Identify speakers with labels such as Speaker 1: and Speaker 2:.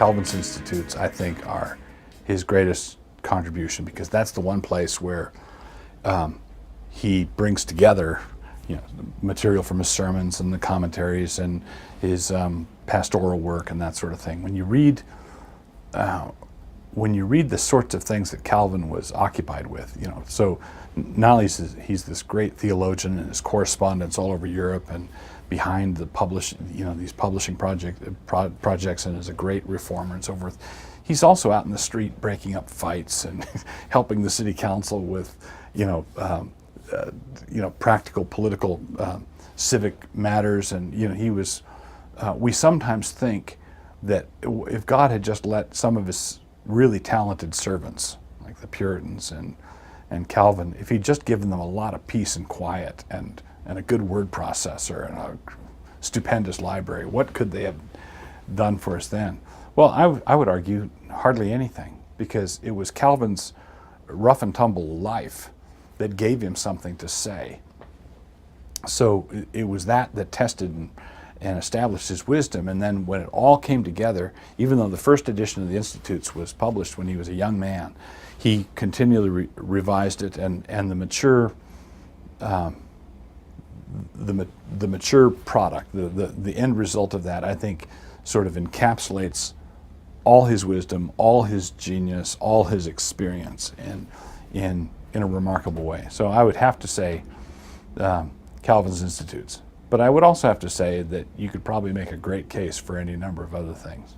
Speaker 1: Calvin's Institutes, I think, are his greatest contribution, because that's the one place where he brings together, material from his sermons and the commentaries and his pastoral work and that sort of thing. When you read the sorts of things that Calvin was occupied with, so not only is he's this great theologian and his correspondence all over Europe and behind the these publishing projects, and is a great reformer and so forth. He's also out in the street breaking up fights and helping the city council with, practical political civic matters. And he was. We sometimes think that if God had just let some of his really talented servants, like the Puritans and Calvin, if he'd just given them a lot of peace and quiet and a good word processor and a stupendous library, what could they have done for us then? Well, I would argue hardly anything, because it was Calvin's rough and tumble life that gave him something to say. So it was that tested and established his wisdom. And then when it all came together, even though the first edition of the Institutes was published when he was a young man, he continually revised it, and the mature the mature product, the end result of that, I think, sort of encapsulates all his wisdom, all his genius, all his experience in a remarkable way. So I would have to say Calvin's Institutes. But I would also have to say that you could probably make a great case for any number of other things.